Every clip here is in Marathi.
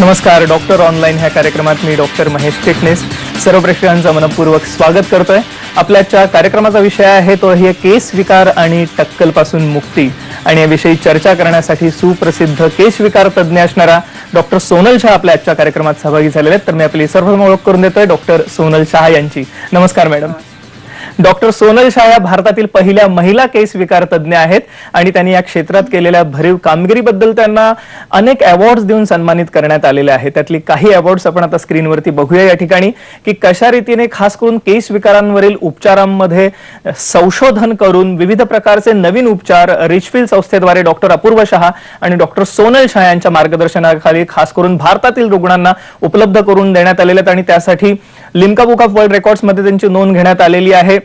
नमस्कार. डॉक्टर ऑनलाईन ह्या कार्यक्रमात मी डॉक्टर महेश टेकनेस सर्व प्रेक्षकांचं मनपूर्वक स्वागत करतोय. आपल्याच्या कार्यक्रमाचा विषय आहे तो आहे केस विकार आणि टक्कल पासून मुक्ती. आणि याविषयी चर्चा करण्यासाठी सुप्रसिद्ध केस विकार तज्ञ असणारा डॉक्टर सोनल शाह आपल्या आजच्या कार्यक्रमात सहभागी झालेले आहेत. तर मी आपली सर्वप्रथम ओळख करून देतोय डॉक्टर सोनल शाह यांची. नमस्कार मॅडम. डॉक्टर सोनल शाह या भारतातील पहिल्या महिला केस विकार तज्ञ आहेत आणि त्यांनी या क्षेत्रात केलेल्या भरीव कामगिरीबद्दल त्यांना अनेक अवॉर्ड्स देऊन सन्मानित करण्यात आलेले आहे. त्यातली काही अवॉर्ड्स आपण आता स्क्रीनवरती बघूया या ठिकाणी की कशा रीतीने खास करून केस विकारांवरील उपचारांमध्ये संशोधन करून विविध प्रकारचे नवीन उपचार रिचफिल्ड संस्थेद्वारे डॉक्टर अपूर्व शाह आणि डॉक्टर सोनल शाह यांच्या मार्गदर्शनाखाली खास करून भारतातील रुग्णांना उपलब्ध करून देण्यात आलेले आहेत आणि त्यासाठी Limca book of world records मध्ये त्यांची नोंद घेण्यात आलेली आहे.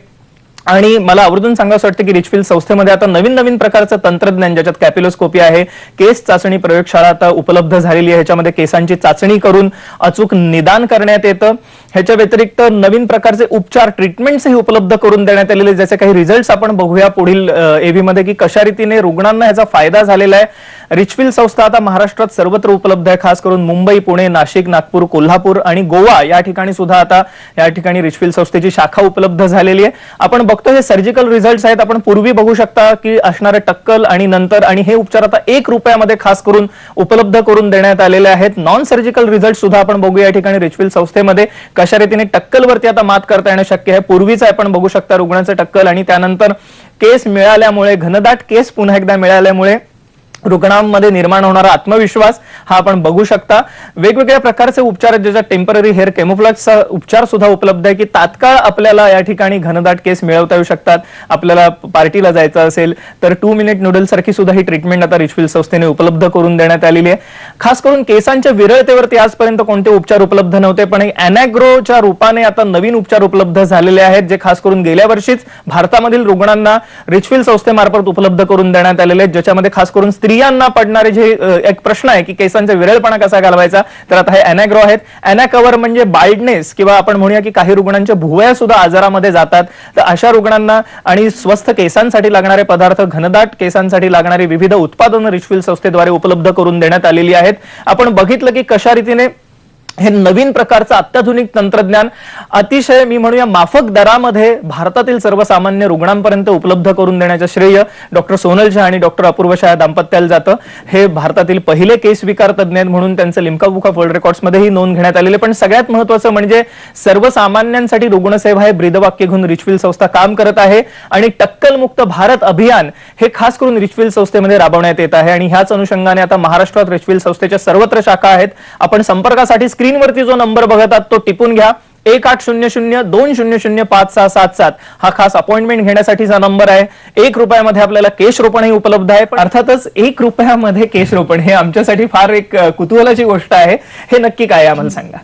आणि मला आवर्जून सांगावं वाटतं की रिचफिल्ड संस्थेमध्ये आता नवीन नवीन प्रकारचं तंत्रज्ञान ज्याच्यात कॅपिलोस्कोपी आहे, केस चाचणी प्रयोगशाळा आता उपलब्ध झालेली आहे. ह्याच्यामध्ये केसांची चाचणी करून अचूक निदान करण्यात येतं. ह्याच्या व्यतिरिक्त नवीन प्रकारचे उपचार ट्रीटमेंट्सही उपलब्ध करून देण्यात आलेले, ज्याचे काही रिझल्ट्स आपण बघूया पुढील एव्ही मध्ये की कशा रीतीने रुग्णांना याचा फायदा झालेला आहे. रिचफिल्ड संस्था आता महाराष्ट्रात सर्वत्र उपलब्ध आहे. खास करून मुंबई, पुणे, नाशिक, नागपूर, कोल्हापूर आणि गोवा या ठिकाणी सुद्धा आता या ठिकाणी रिचफिल्ड संस्थेची शाखा उपलब्ध झालेली आहे. आपण बघतो हे सर्जिकल रिझल्ट्स आहेत. आपण पूर्वी बघू शकता की असणारे टक्कल आणि नंतर आणि हे उपचार आता ₹1 खास करून उपलब्ध करून देण्यात आलेले आहेत. नॉन सर्जिकल रिझल्ट सुद्धा आपण बघूया या ठिकाणी रिचफिल्ड संस्थेमध्ये कशा रीतीने टक्कलवरती आता मात करता येणं शक्य आहे. पूर्वीच आपण बघू शकता रुग्णाचं टक्कल आणि त्यानंतर केस मिळाल्यामुळे, घनदाट केस पुन्हा एकदा मिळाल्यामुळे रुग्णांमध्ये निर्माण होणारा आत्मविश्वास हा आपण बघू शकता. वेगवेगळ्या प्रकारचे उपचार ज्याच्यात टेम्पररी हेअर केमोफ्लॅक्सचा उपचार सुद्धा उपलब्ध आहे की तात्काळ आपल्याला या ठिकाणी घनदाट केस मिळवता येऊ शकतात. आपल्याला पार्टीला जायचं असेल तर 2 मिनिट नूडल सारखी सुद्धा ही ट्रीटमेंट आता रिचफिल्ड संस्थेने उपलब्ध करून देण्यात आलेली आहे. खास करून केसांच्या विरळतेवरती आजपर्यंत कोणते उपचार उपलब्ध नव्हते, पण अॅनाग्रोच्या रूपाने आता नवीन उपचार उपलब्ध झालेले आहेत, जे खास करून गेल्या वर्षीच भारतामधील रुग्णांना रिचफिल्ड संस्थेमार्फत उपलब्ध करून देण्यात आलेले आहेत. ज्याच्यामध्ये खास करून स्त्रियांना पडणारे जे एक प्रश्न आहे की केसांचा विरळपणा कसा घालवायचा, तर आता हे अॅनाग्रो आहेत. अॅनाकवर म्हणजे बाल्डनेस किंवा आपण म्हणूया की काही रुग्णांच्या भुवया सुद्धा आजारामध्ये जातात. तर अशा रुग्णांना आणि स्वस्थ केसांसाठी लागणारे पदार्थ, घनदाट केसांसाठी लागणारी विविध उत्पादनं रिचफिल्ड संस्थेद्वारे उपलब्ध करून देण्यात आलेली आहेत. आपण बघितलं की कशा रीतीने हे नवीन प्रकारचं अत्याधुनिक तंत्रज्ञान अतिशय मी म्हणूया माफक दरामध्ये भारतातील सर्वसामान्य रुग्णांपर्यंत उपलब्ध करून देण्याचं श्रेय डॉक्टर सोनल शाह आणि डॉक्टर अपूर्व शाह दाम्पत्याला जातं. हे भारतातील पहिले केस विकार तज्ञ आहेत म्हणून त्यांचं Limca book of world records मध्येही नोंद घेण्यात आलेली. पण सगळ्यात महत्त्वाचं म्हणजे सर्वसामान्यांसाठी रुग्णसेवा हे ब्रीदवाक्य घेऊन रिचफिल्ड संस्था काम करत आहे आणि टक्कल मुक्त भारत अभियान हे खास करून रिचफिल्ड संस्थेमध्ये राबवण्यात येत आहे. आणि ह्याच अनुषंगाने आता महाराष्ट्रात रिचफिल्ड संस्थेच्या सर्वत्र शाखा आहेत. आपण संपर्कासाठी स्क्रीनवरती जो नंबर बघत आहात तो टिपून घ्या. 1800-200-5677 हा खास अपॉइंटमेंट घेण्यासाठीचा नंबर आहे. ₹1 आपल्याला केश रोपणही उपलब्ध आहे. पण अर्थातच ₹1 केश रोपण हे आमच्यासाठी फार एक कुतूहलाची गोष्ट आहे. हे नक्की काय आहे आम्हाला सांगा.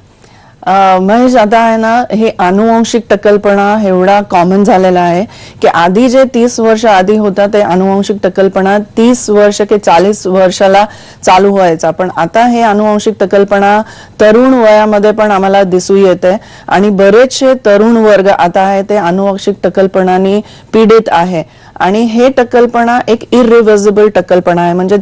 महेश, आता आहे ना, हे आनुवंशिक टक्कलपणा एवढा कॉमन झालेला आहे की आधी जे 30 वर्ष आधी होता ते आनुवंशिक टक्कलपणा 30 वर्ष की 40 वर्षाला चालू व्हायचा. पण आता हे आनुवंशिक टक्कलपणा तरुण वयामध्ये पण आम्हाला दिसू येते आणि बरेचसे तरुण वर्ग आता आहे ते आनुवंशिक टक्कलपणाने पीडित आहे. आणि हे टक्कलपणा एक इरिव्हर्सिबल टक्कलपणा आहे. म्हणजे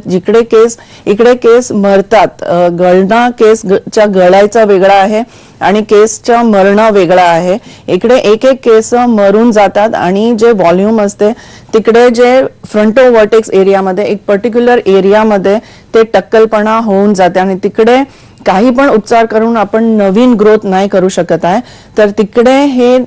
इकडे केस मरतात. गळणा केसच्या गळायचा वेगळा आहे आणि केसच्या मरणं वेगळा आहे. इकडे एक केस मरून जातात आणि जे व्हॉल्यूम असते तिकडे जे फ्रंटोव्हर्टेक्स एरियामध्ये एक पर्टिक्युलर एरियामध्ये ते टक्कलपणा होऊन जाते आणि तिकडे काही पण उपचार करून आपण नवीन ग्रोथ नाही करू शकत आहे. तर तिकडे हे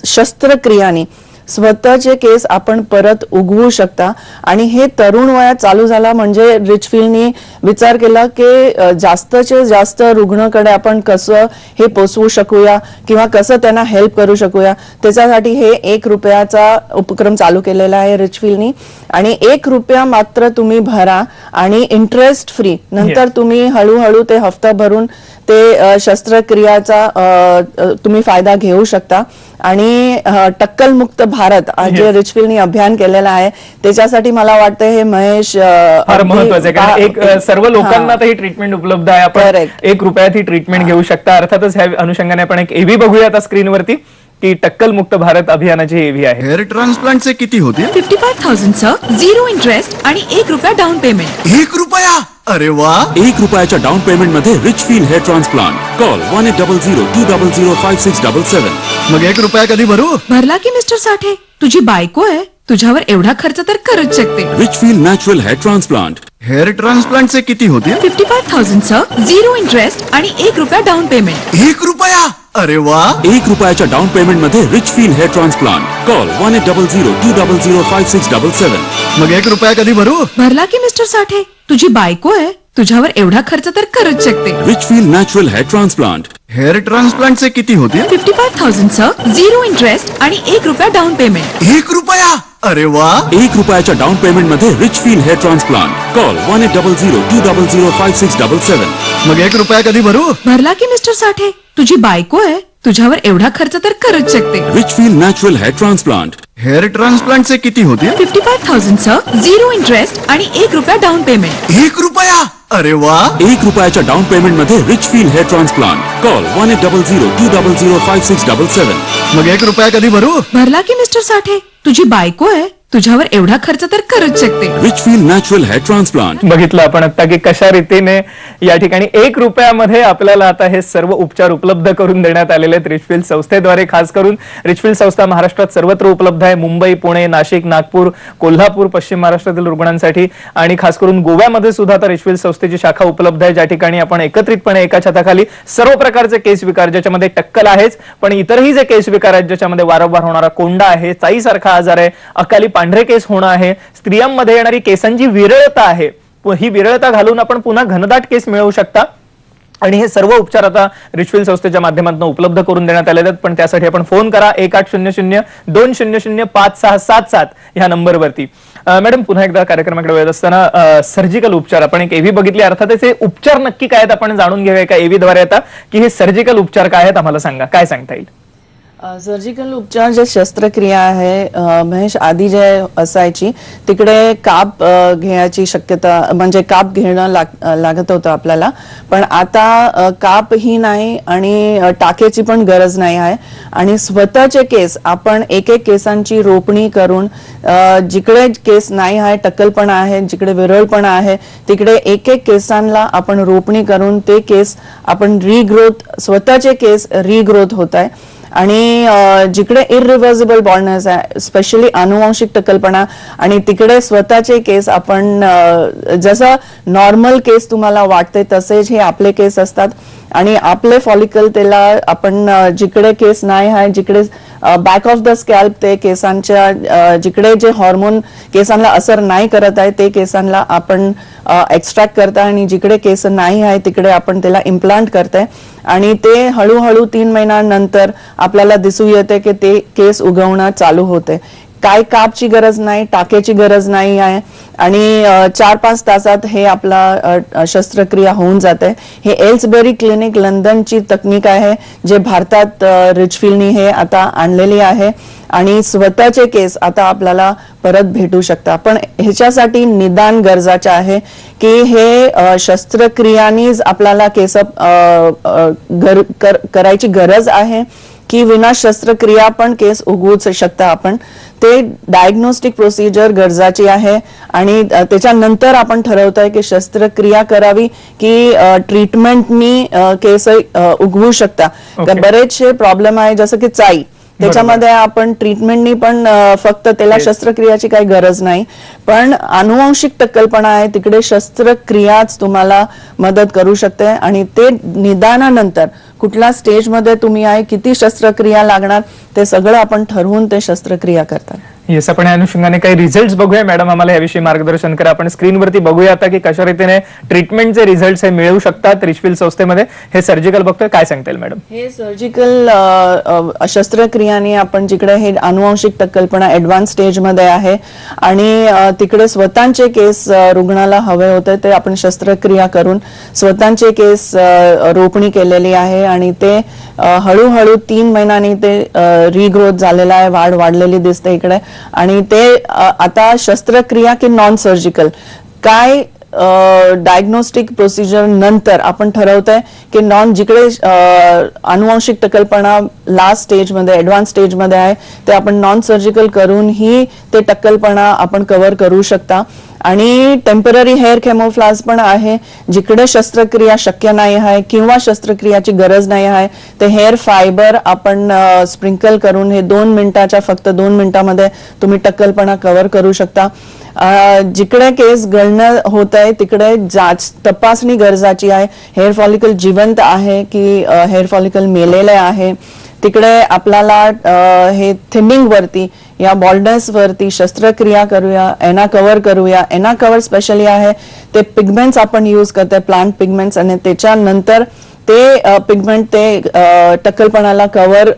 शस्त्रक्रियाने स्वतःचे केस आपण परत उगवू शकता. आणि हे तरुण वयात चालू झाला म्हणजे रिचफिल्डनी विचार केला की जास्तचे जास्त रुग्णाकडे आपण कसं हे पोचवू शकूया किंवा कसं त्यांना हेल्प करू शकूया. त्याच्यासाठी हे ₹1 उपक्रम चालू केलेला आहे रिचफिल्डनी. आणि ₹1 मात्र तुम्ही भरा आणि इंटरेस्ट फ्री. नंतर तुम्ही हळूहळू ते हफ्ता भरून ते शस्त्रक्रियाचा तुम्ही फायदा घेऊ शकता. आणि टक्कल मुक्त भारत जे रिचफिल्डनी अभियान केलेलं आहे त्याच्यासाठी मला वाटतं हे महेश फार महत्वाचं आहे. कारण एक सर्व लोकांना ही ट्रीटमेंट उपलब्ध आहे. आपण ₹1 ही ट्रीटमेंट घेऊ शकता. अर्थातच ह्या अनुषंगाने आपण एक एव्ही बघूया आता स्क्रीनवरती की टक्कल मुक्त भारत अभियानाची एव्ही आहे. हेअर ट्रान्सप्लांटचे किती होते? 55,000 सर, 0 इंटरेस्ट आणि ₹1 डाऊन पेमेंट. ₹1 अरे वा, ₹1 डाउन पेमेंट मध्ये रिचफील हेअर ट्रान्सप्लांट. कॉल 1800-200-5677. मग ₹1 कधी भरू? भरला की मिस्टर साठे, तुझी बायको आहे, तुझ्यावर एवढा खर्च तर करूच शकते. रिचफील नॅचरल हेअर ट्रान्सप्लांट. हेअर ट्रान्सप्लांटचे किती होतील? 55,000 चं 0 इंटरेस्ट आणि ₹1 डाउन पेमेंट. ₹1? अरे वा, ₹1 डाउन पेमेंट मध्ये रिचफील हेअर ट्रान्सप्लांट. कॉल 1800-200-5677. मग ₹1 कधी भरू? भरला की मिस्टर साठे, तुझी बायको आहे, तुझ्यावर एवढा खर्च तर करूच शकते. रिचफील नॅचरल हेअर ट्रान्सप्लांट. हेअर ट्रान्सप्लांटचे किती होतील? 55,000 चं 0 इंटरेस्ट आणि ₹1 डाउन पेमेंट. ₹1? अरे वा, ₹1 डाउन पेमेंट मध्ये रिचफील हेअर ट्रान्सप्लांट. कॉल 1800-200-5677. मग ₹1 कधी भरू? भरला की मिस्टर साठे, तुझी बायको आहे, तुझ्यावर एवढा खर्च तर करूच शकते. रिचफील नॅचरल हेअर ट्रान्सप्लांट. हेअर ट्रान्सप्लांटचे किती होतील? 55,000 चं 0 इंटरेस्ट आणि ₹1 डाउन पेमेंट. ₹1? अरे वा, ₹1 डाउन पेमेंट मध्ये रिचफील हेअर ट्रान्सप्लांट. कॉल 1800-200-5677. मग ₹1 कधी भरू? भरला की मिस्टर साठे, तुझी बायको आहे, तुझ्यावर एवढा खर्च तर करूच शकते. रिचफील नॅचरल हेअर ट्रान्सप्लांट. बघितलं आपण आता की कशा रीतीने या ठिकाणी ₹1 आपल्याला आता हे सर्व उपचार उपलब्ध करून देण्यात आलेले आहेत रिचफील संस्थेद्वारे. खास करून रिचफील संस्था महाराष्ट्रात सर्वत्र उपलब्ध आहे. मुंबई, पुणे, नाशिक, नागपूर, कोल्हापूर, पश्चिम महाराष्ट्रातील रुग्णांसाठी आणि खास करून गोव्यामध्ये सुद्धा आता रिचफील संस्थेची शाखा उपलब्ध आहे, ज्या ठिकाणी आपण एकत्रितपणे एका छताखाली सर्व प्रकारचे केस विकार, ज्याच्यामध्ये टक्कल आहेच पण इतरही जे केस विकार आहेत, ज्याच्यामध्ये वारंवार होणारा कोंडा आहे, चाईसारखा आजार आहे, अकाली पांढरे केस होणं आहे, स्त्रियांमध्ये येणारी केसांची विरळता आहे, ही विरळता घालून आपण पुन्हा घनदाट केस मिळवू शकता. आणि हे सर्व उपचार आता रिचफील संस्थेच्या माध्यमातून उपलब्ध करून देण्यात आले आहेत. पण त्यासाठी आपण फोन करा 1800-200-5677 ह्या नंबरवरती. मॅडम, पुन्हा एकदा कार्यक्रमाकडे वेळ असताना सर्जिकल उपचार आपण एक एव्ही बघितली, अर्थातच हे उपचार नक्की काय आहेत आपण जाणून घेऊया का एव्ही द्वारे आता, की हे सर्जिकल उपचार काय आहेत आम्हाला सांगा, काय सांगता येईल? सर्जिकल उपचार जे शस्त्रक्रिया आहे महेश, आधी जे असायची तिकडे काप घ्यायची शक्यता, म्हणजे काप घेणं लागत होतं आपल्याला, पण आता काप ही नाही आणि टाकेची पण गरज नाही आहे. आणि स्वतःचे केस आपण एक एक केसांची रोपणी करून जिकडे केस नाही आहे, टक्कलपणा आहे, जिकडे विरळपणा आहे, तिकडे एक एक केसांना आपण रोपणी करून ते केस आपण रिग्रोथ, स्वतःचे केस रिग्रोथ होत आहे. आणि जिकडे इरिव्हर्सिबल बॉल्डनेस आहे, स्पेशली अनुवांशिक टक्कलपणा, आणि तिकडे स्वतःचे केस आपण जसं नॉर्मल केस तुम्हाला वाटते तसेच हे आपले केस असतात. आणि आपले फॉलिकल त्याला आपण जिकडे केस नाही आहे, जिकडे बॅक ऑफ द स्कॅल्प ते केसांच्या जिकडे जे हॉर्मोन केसांना असर नाही करत आहे ते केसांना आपण एक्स्ट्रॅक्ट करता, आणि जिकडे केस नाही आहे तिकडे आपण त्याला इम्प्लांट करते. आणि ते हळूहळू 3 महिन्यानंतर आपल्याला दिसू येते की ते केस उगवणं चालू होते. काय कापची गरज नाही, टाकेची गरज नाही आहे, आणि 4-5 तासात हे आपला शस्त्रक्रिया होऊन जाते. हे एल्सबेरी क्लिनिक लंडनची तकनीक आहे, जे भारतात रिचफीलनी हे आता आणलेली आहे. आणि स्वतःचे केस आता आपल्याला परत भेटू शकतात. पण ह्याच्यासाठी निदान गरजाचे आहे की हे शस्त्रक्रियानीच आपल्याला केस करायची गरज आहे की विना शस्त्रक्रिया पण केस उगवू शकता आपण. ते डायग्नोस्टिक प्रोसिजर गरजाची आहे आणि त्याच्यानंतर आपण ठरवतोय की शस्त्रक्रिया करावी की ट्रीटमेंटनी केस उगवू शकता. बरेचसे प्रॉब्लेम आहे जसं की चाई, त्याच्यामध्ये आपण ट्रीटमेंटनी पण फक्त त्याला शस्त्रक्रियाची काही गरज नाही. पण अनुवांशिक टक्कलपणा आहे तिकडे शस्त्रक्रियाच तुम्हाला मदत करू शकते. आणि ते निदानानंतर कुठल्या स्टेजमध्ये तुम्ही आहे, किती शस्त्रक्रिया लागणार, ते सगळं आपण ठरवून ते शस्त्रक्रिया करतात. येस, आपण या अनुषंगाने काही रिझल्ट बघूया. मॅडम, आम्हाला याविषयी मार्गदर्शन करा. आपण स्क्रीनवरती बघूया आता की कशा रीतीने ट्रीटमेंटचे रिझल्ट हे मिळू शकतात रिचफील संस्थेमध्ये. हे सर्जिकल बघतोय, काय सांगता येईल मॅडम? हे सर्जिकल शस्त्रक्रियाने आपण जिकडे हे अनुवांशिक टक्कलपणा ऍडव्हान्स स्टेजमध्ये आहे आणि तिकडे स्वतःचे केस रुग्णाला हवे होते, ते आपण शस्त्रक्रिया करून स्वतःचे केस रोपणी केलेली आहे. आणि ते हळूहळू 3 महिन्यांनी ते रिग्रोथ झालेला आहे, वाढ वाढलेली दिसते इकडे. आणि ते आता शस्त्रक्रिया की नॉन सर्जिकल काय डायग्नोस्टिक प्रोसिजर नंतर आपण ठरवतोय की जिकडे अनुवांशिक टक्कलपणा लास्ट स्टेजमध्ये, ऍडव्हान्स स्टेजमध्ये आहे, ते आपण नॉन सर्जिकल करून ही ते टक्कलपणा आपण कव्हर करू शकता. आणि टेम्पररी हेअर कॅमोफ्लाज पण आहे. जिकडे शस्त्रक्रिया शक्य नाही आहे किंवा शस्त्रक्रियाची गरज नाही आहे ते हेअर फायबर आपण स्प्रिंकल करून हे 2 मिनिटाच्या फक्त 2 मिनिटांमध्ये तुम्ही टक्कलपणा कव्हर करू शकता. जिकडे केस गळणं होत आहे तिकडे तपासणी गरजाची आहे. हेअर फॉलिकल जिवंत आहे की हेअर फॉलिकल मेलेले आहे. तिकडे आपल्याला हे थिनिंग वरती या बॉल्डनेस वरती शस्त्रक्रिया करूया, एना कव्हर करूया. एना कव्हर स्पेशली आहे ते पिगमेंट्स आपण यूज करतोय, प्लांट पिगमेंट्स, आणि त्याच्यानंतर ते पिगमेंट ते टक्कलपणाला कव्हर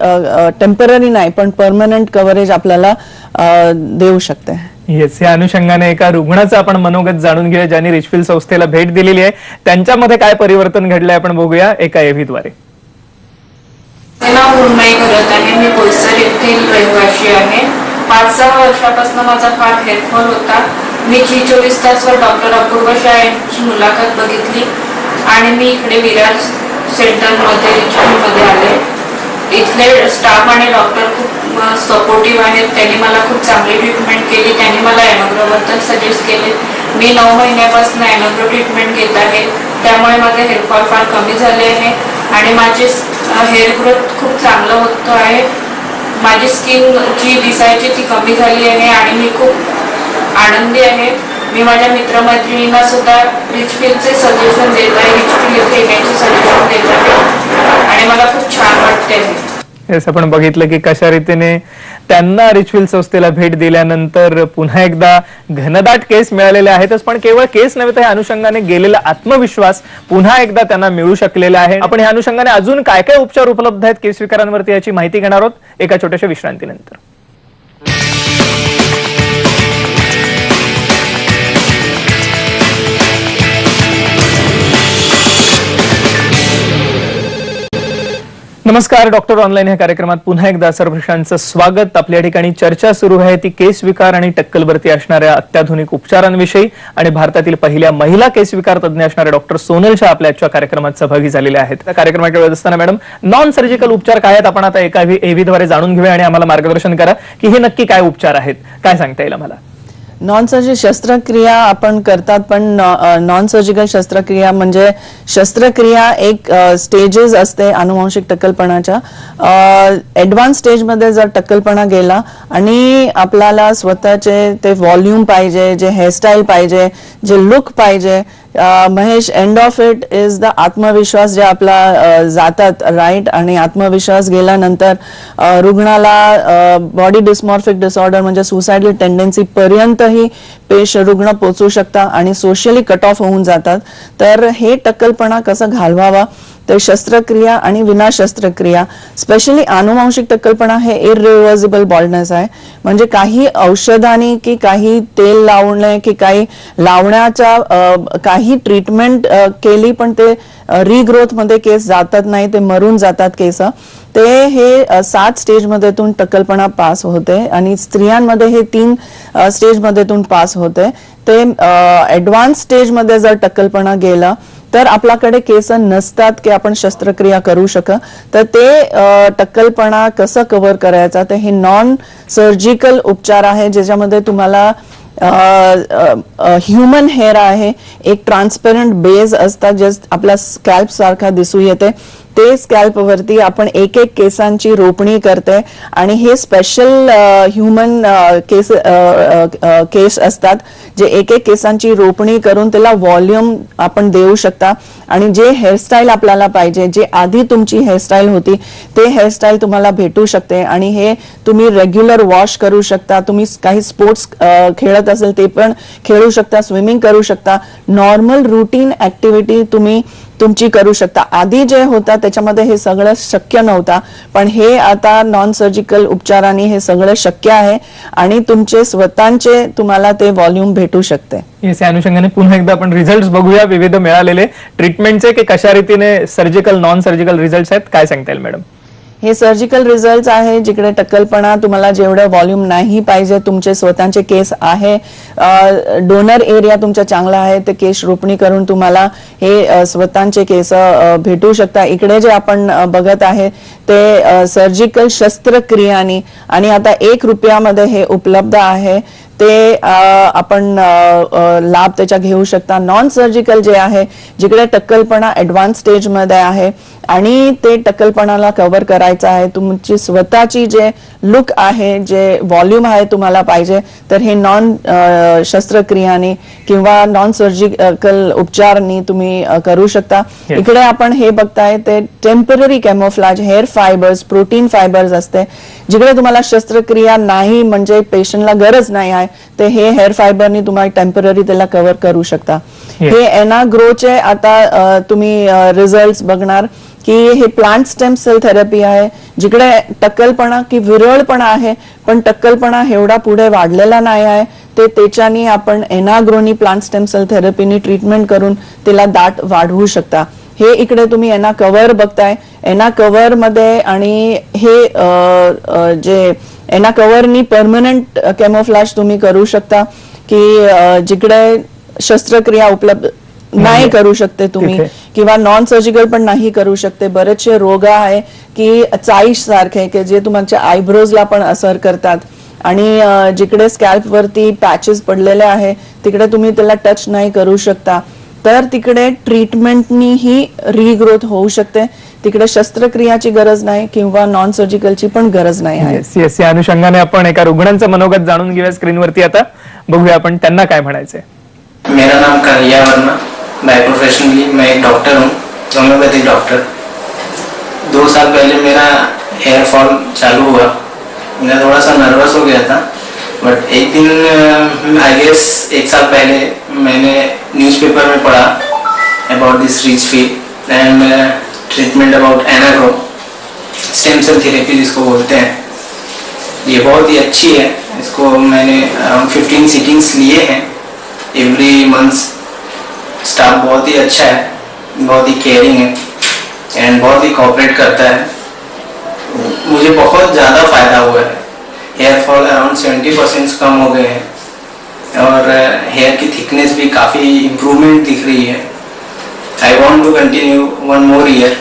टेम्पररी नाही पण परमनंट कव्हरेज आपल्याला देऊ शकते. येस, या अनुषंगाने एका रुग्णाचं आपण मनोगत जाणून घेऊया ज्यांनी रिचफिल संस्थेला भेट दिलेली आहे. त्यांच्यामध्ये काय परिवर्तन घडलंय आपण बघूया एका एव्हीद्वारे. माझे नाव उर्मिला करत आहे. मी बोईसर येथील रहिवासी आहे. 5-6 वर्षापासून माझा फार हेअरफॉल होता. मी जी 24 तासवर डॉक्टर अपूर्व शाह यांची मुलाखत बघितली आणि मी इकडे विरार सेंटरमध्ये रिचफिलमध्ये आले. इथले स्टाफ आणि डॉक्टर खूप सपोर्टिव्ह आहेत. त्यांनी मला खूप चांगली ट्रीटमेंट केली. त्यांनी मला एनोग्रोबद्दल सजेस्ट केले. मी 9 महिन्यापासून एनोग्रो ट्रीटमेंट घेत आहे. त्यामुळे माझे हेअरफॉल फार कमी झाले आहे आणि माझे हेअर ग्रोथ खूप चांगलं होत आहे. माझी स्किन जी दिसायची ती कमी झाली आहे आणि मी खूप आनंदी आहे. मी माझ्या मित्रमैत्रिणींना सुद्धा रिचफिलचे सजेशन देत आहे, रिचफिल येथे येण्याचे सजेशन देत आहे आणि मला खूप छान वाटते आहे. येस, आपण बघितलं की कशा रीतीने त्यांना रिचफिल संस्थेला भेट दिल्यानंतर पुन्हा एकदा घनदाट केस मिळालेले आहेतच, पण केवळ केस नव्हे तर या अनुषंगाने गेलेला आत्मविश्वास पुन्हा एकदा त्यांना मिळू शकलेला आहे. आपण या अनुषंगाने अजून काय काय उपचार उपलब्ध आहेत केस विकारांवरती याची माहिती घेणार आहोत एका छोट्याशा विश्रांतीनंतर. नमस्कार, डॉक्टर ऑनलाईन या कार्यक्रमात पुन्हा एकदा सर्वश्रांचं स्वागत. आपल्या ठिकाणी चर्चा सुरू आहे ती केस विकार आणि टक्कलवरती असणाऱ्या अत्याधुनिक उपचारांविषयी आणि भारतातील पहिल्या महिला केस विकार तज्ञ असणाऱ्या डॉक्टर सोनल शाह आपल्या आजच्या कार्यक्रमात सहभागी झालेल्या आहेत. त्या कार्यक्रमाच्या वेळेत असताना मॅडम, नॉन सर्जिकल उपचार काय आहेत आपण आता एका एव्हीद्वारे जाणून घेऊया आणि आम्हाला मार्गदर्शन करा की हे नक्की काय उपचार आहेत, काय सांगता येईल आम्हाला? नॉन सर्जिकल शस्त्रक्रिया आपण करतात पण नॉन सर्जिकल शस्त्रक्रिया म्हणजे शस्त्रक्रिया एक स्टेजेस असते अनुवांशिक टक्कलपणाच्या. ऍडव्हान्स स्टेजमध्ये जर टक्कलपणा गेला आणि आपल्याला स्वतःचे ते व्हॉल्यूम पाहिजे, जे हेअरस्टाईल पाहिजे, जे लुक पाहिजे, Mahesh, end of it is the आत्मविश्वास जे आपला जातात राईट. आणि आत्मविश्वास गेल्यानंतर रुग्णाला बॉडी डिस्मॉर्फिक डिसऑर्डर म्हणजे सुसाइडल टेंडन्सी पर्यंतही रुग्ण पोहोचू शकता आणि सोशली कट ऑफ होऊन जातात. तर हे टक्कलपणा कसं घालवावा तर शस्त्रक्रिया आणि विना शस्त्रक्रिया, स्पेशली आनुवांशिक टक्कलपणा हे इरिव्हर्सिबल बॉल्डनेस आहे. म्हणजे काही औषधांनी की काही तेल लावणे की काही लावण्याच्या काही ट्रीटमेंट केली पण ते रिग्रोथ मध्ये केस जातात नाही, ते मरून जातात केस. ते हे 7 स्टेजमध्येतून टक्कलपणा पास होते आणि स्त्रियांमध्ये हे 3 स्टेजमध्येतून पास होते. ते ऍडव्हान्स स्टेजमध्ये जर टक्कलपणा गेला तर आपल्याकडे केस नसतात की आपण शस्त्रक्रिया करू शकत. तर ते टक्कलपणा कसं कव्हर करायचा ते हे नॉन सर्जिकल उपचार आहे ज्याच्यामध्ये तुम्हाला ह्युमन हेअर आहे, एक ट्रान्सपेरंट बेस असतात जे आपल्या स्कॅल्प सारखा दिसू येते. ते स्कॅल्प वरती आपण एक केसांची रोपणी करते आणि हे स्पेशल ह्युमन केस असतात जे एक केसांची रोपणी करून त्याला व्हॉल्यूम आपण देऊ शकता आणि जे हेअरस्टाईल आपल्याला पाहिजे, जे आधी तुमची हेअरस्टाईल होती ते हेअरस्टाईल तुम्हाला भेटू शकते. आणि हे तुम्ही रेग्युलर वॉश करू शकता. तुम्ही काही स्पोर्ट्स खेळत असेल ते पण खेळू शकता, स्विमिंग करू शकता, नॉर्मल रुटीन ऍक्टिव्हिटी तुम्ही तुमची करू शकता. आधी जे होता त्याच्यामध्ये हे सगळं शक्य नव्हता, पण हे आता नॉन सर्जिकल उपचारांनी हे सगळं शक्य आहे आणि तुमचे स्वतःचे तुम्हाला ते व्हॉल्यूम भेटू शकते. या अनुषंगाने पुन्हा एकदा आपण रिझल्ट बघूया विविध मिळालेले ट्रीटमेंटचे की कशा रीतीने सर्जिकल नॉन सर्जिकल रिझल्ट आहेत, काय सांगता येईल मॅडम? हे सर्जिकल रिझल्ट आहे जिकडे टक्कलपणा तुम्हाला जेवढं व्हॉल्यूम नाही पाहिजे, तुमचे स्वतःचे केस आहे, डोनर एरिया तुमचा चांगला आहे, ते केस रोपणी करून तुम्हाला हे स्वतःचे केस भेटू शकता. इकडे जे आपण बघत आहे ते सर्जिकल शस्त्रक्रियानी आणि आता ₹1 हे उपलब्ध आहे. ते आपण लाभ त्याच्या घेऊ शकता. नॉन सर्जिकल जे आहे, जिकडे टक्कलपणा ऍडव्हान्स स्टेजमध्ये आहे आणि ते टक्कलपणाला कव्हर करायचं आहे, तुमची स्वतःची जे लुक आहे, जे व्हॉल्यूम आहे तुम्हाला पाहिजे, तर हे नॉन शस्त्रक्रियाने किंवा नॉन सर्जिकल उपचारनी तुम्ही करू शकता. इकडे आपण हे बघताय ते temporary camouflage hair fibres, protein fibres असते, जिकडे तुम्हाला शस्त्रक्रिया नाही म्हणजे पेशंटला गरज नाही आहे, ते हे हेअर फायबरनी तुम्हाला टेम्पररी त्याला कव्हर करू शकता. हे एनाग्रोचे आता तुम्ही रिझल्ट बघणार की हे प्लांट स्टेम सेल थेरपी आहे, जिकडे टक्कलपणा की विरळपणा आहे पण टक्कलपणा एवढा पुढे वाढलेला नाही आहे, ते त्याच्यानी आपण एनाग्रोनी प्लांट स्टेम सेल थेरपीनी ट्रीटमेंट करून त्याला दाट वाढवू शकता. हे इकडे तुम्ही एना कव्हर बघताय. एना कव्हर मध्ये आणि हे जे एना कव्हरनी परमनंट कॅमोफ्लॅज तुम्ही करू शकता की जिकडे शस्त्रक्रिया उपलब्ध नाही करू शकते तुम्ही किंवा नॉन सर्जिकल पण नाही करू शकते. बरेचसे रोग आहे की चाईश सारखे की जे तुमच्या आयब्रोजला पण असर करतात आणि जिकडे स्कॅल्प वरती पॅचेस पडलेले आहे तिकडे तुम्ही त्याला टच नाही करू शकता, तर तिकडे ट्रीटमेंटनी ही रिग्रोथ होऊ शकते. तिकडे शस्त्रक्रियाची गरज नाही किंवा नॉन सर्जिकलची पण गरज नाही आहे. येस, या अनुषंगाने आपण एका रुग्णांचं मनोगत जाणून घेऊया स्क्रीनवरती. आता बघूया आपण त्यांना काय म्हणायचंय. मेरा नाम कन्हैया वर्मा, बाय प्रोफेशनली मैं एक डॉक्टर हूँ, होम्योपैथिक डॉक्टर. 2 साल पहले मेरा हेयर फॉल चालू हुआ. मैं थोड़ा सा नर्वस हो गया था, बट एक दिन आई गेस 1 साल पहले मैंने न्यूज़पेपर में पढ़ा about this Richfield and treatment about एनाग्रो स्टेम सेल थेरेपी जिसको बोलते हैं. ये बहुत ही अच्छी है. इसको मैंने अराउंड 15 सीटिंग्स लिए हैं एवरी मंथ. स्टाफ बहुत ही अच्छा है, बहुत ही केयरिंग है एंड बहुत ही कोऑपरेट करता है. मुझे बहुत ज़्यादा फ़ायदा हुआ है. हेयर फॉल अराउंड 70% कम हो गए हैं और हेयर की थिकनेस भी काफ़ी इम्प्रूवमेंट दिख रही है. I want to continue 1 more year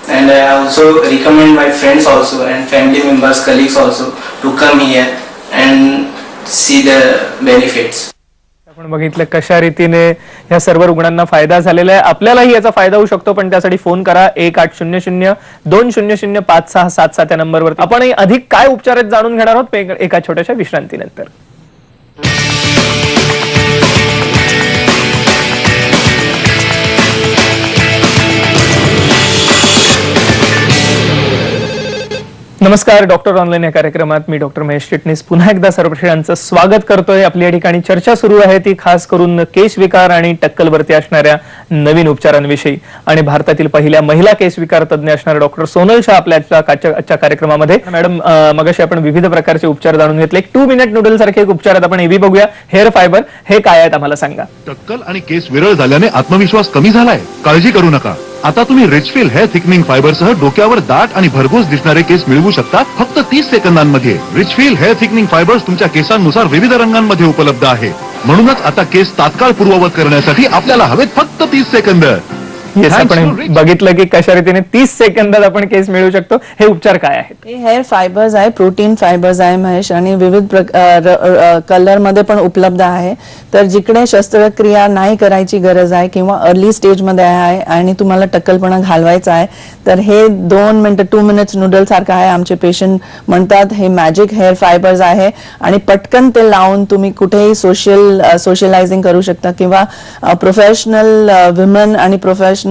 and I also recommend my friends also and family members, colleagues also to come here and see the benefits. आपण बघितलं कशा रीतीने या सर्व रुग्णांना फायदा झालेला आहे. आपल्यालाही याचा फायदा होऊ शकतो, पण त्यासाठी फोन करा 1800-200-5677 या नंबरवर. आपण अधिक काय उपचार आहेत जाणून घेणार आहोत एका छोट्याशा विश्रांतीनंतर. नमस्कार, डॉक्टर ऑनलाईन या कार्यक्रमात मी डॉक्टर महेश चिटणीस पुन्हा एकदा सर्व प्रेक्षकांचं स्वागत करतोय. आपली या ठिकाणी चर्चा सुरू आहे ती खास करून केस विकार आणि टक्कलवरती असणाऱ्या नवीन उपचारांविषयी. आणि भारतातील पहिल्या महिला केस विकार तज्ञ असणाऱ्या डॉक्टर सोनल शाह आपल्या आजच्या कार्यक्रमामध्ये. मॅडम, मगाशी आपण विविध प्रकारचे उपचार जाणून घेतले. 2 मिनिट नूडल सारखे एक उपचार आहेत, आपण एबी बघूया. हेअर फायबर हे काय आहेत आम्हाला सांगा. टक्कल आणि केस विरळ झाल्याने आत्मविश्वास कमी झालाय? काळजी करू नका. आता तुम्ही रिचफील हेअर थिकनिंग फायबरसह डोक्यावर दाट आणि भरघोस दिसणारे केस मिळवू शकता फक्त 30 सेकंदांमध्ये. रिचफील हेअर थिकनिंग फायबर्स तुमच्या केसांनुसार विविध रंगांमध्ये उपलब्ध आहे. म्हणूनच आता केस तात्काळ पूर्ववत करण्यासाठी आपल्याला हवेत फक्त 30 सेकंद. आपण बघितलं की कशा रीतीने 30 सेकंदात आपण केस मिळवू शकतो. हे उपचार काय आहेत? हे हेअर फायबर्स आहे, प्रोटीन फायबर्स आहे महेश, आणि विविध कलर मध्ये पण उपलब्ध आहे. तर जिकडे शस्त्रक्रिया नाही करायची गरज आहे किंवा अर्ली स्टेज मध्ये आहे आणि तुम्हाला टक्कलपणा घालवायचा आहे, तर हे 2 मिनिट 2 मिनिट्स नूडल सारखं आहे. आमचे पेशंट म्हणतात हे मॅजिक हेअर फायबर्स आहे आणि पटकन ते लावून तुम्ही कुठेही सोशलायझिंग करू शकता किंवा प्रोफेशनल विमेन आणि प्रोफेशनल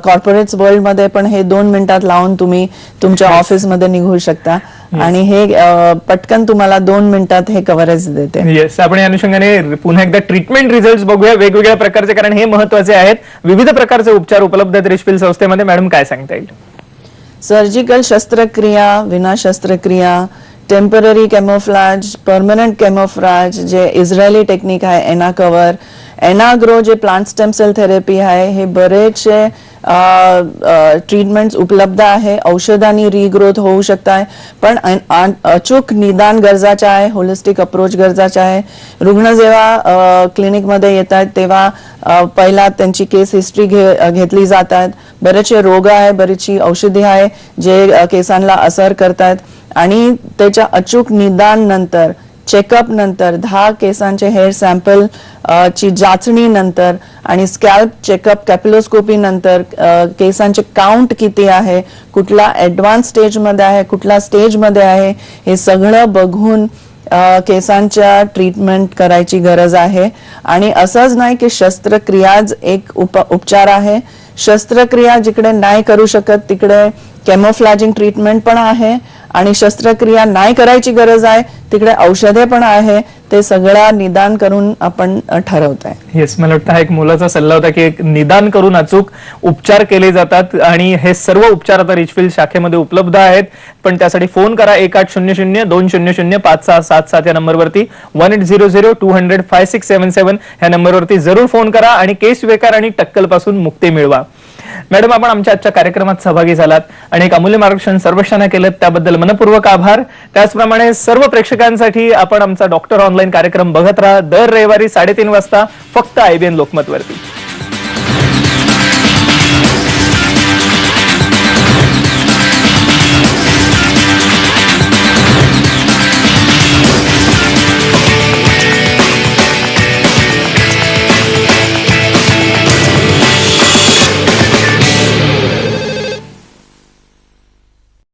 कॉर्पोरेट वर्ल्ड मध्ये पण हे 2 मिनिटात लावून तुम्ही तुमच्या ऑफिस मध्ये निघू शकता आणि हे पटकन तुम्हाला 2 मिनिटात हे कव्हरेज देते. येस, आपण या अनुषंगाने पुन्हा एकदा ट्रीटमेंट रिझल्ट बघूया वेगवेगळ्या प्रकारचे, कारण हे महत्वाचे आहेत. विविध प्रकारचे उपचार उपलब्ध आहेत रिचफील संस्थेमध्ये. मॅडम, काय सांगता येईल? सर्जिकल शस्त्रक्रिया, विना शस्त्रक्रिया, टेम्पररी कॅमोफ्लॅज, परमनंट कॅमोफ्लॅज जे इस्रायली टेक्निक आहे, एना कव्हर, एनाग्रो जे प्लांट स्टेम सेल थेरपी आहे, हे बरेचसे ट्रीटमेंट्स उपलब्ध आहे. औषधांनी रिग्रोथ होऊ शकता, पण अचूक निदान गरजाचे आहे, होलिस्टिक अप्रोच गरजाचे आहे. रुग्ण जेव्हा क्लिनिकमध्ये येतात तेव्हा पहिला त्यांची केस हिस्ट्री घेतली जातात. बरेचसे रोग आहे, बरीचशी औषधी आहे जे केसांना असर करतात आणि त्याच्या अचूक निदान नंतर चेकअप नंतर 10 केसांचे हेअर सॅम्पल ची जाचणी नंतर आणि स्कॅल्प चेकअप कॅपिलोस्कोपी नंतर केसांचे काउंट किती आहे, कुठला ऍडव्हान्स स्टेजमध्ये आहे, कुठला स्टेजमध्ये आहे, हे सगळं बघून केसांच्या ट्रीटमेंट करायची गरज आहे. आणि असंच नाही की शस्त्रक्रियाच एक उपचार आहे. शस्त्रक्रिया जिकडे नाही करू शकत तिकडे केमोफ्लॅजिंग ट्रीटमेंट पण आहे आणि शस्त्रक्रिया नाही करायची गरज आहे तिकडे औषधे पण आहे. ते सगळं निदान करून आपण ठरवत आहे. येस, मला वाटतं हा एक मोलाचा सल्ला होता की एक निदान करून अचूक उपचार केले जातात आणि हे सर्व उपचार आता रिचफिल्ड शाखेमध्ये उपलब्ध आहेत. पण त्यासाठी फोन करा 1800-200-5677 या नंबरवरती, 1800-200-5677 ह्या नंबरवरती जरूर फोन करा आणि केस विकार आणि टक्कल पासून मुक्ती मिळवा. मॅडम, आपण आमच्या आजच्या कार्यक्रमात सहभागी झालात आणि एक अमूल्य मार्गदर्शन सर्वश्रांना केलं, त्याबद्दल मनपूर्वक आभार. त्याचप्रमाणे सर्व प्रेक्षकांसाठी आपण आमचा डॉक्टर ऑनलाईन कार्यक्रम बघत राहा दर रविवारी 3:30 वाजता फक्त IBN लोकमत वरती.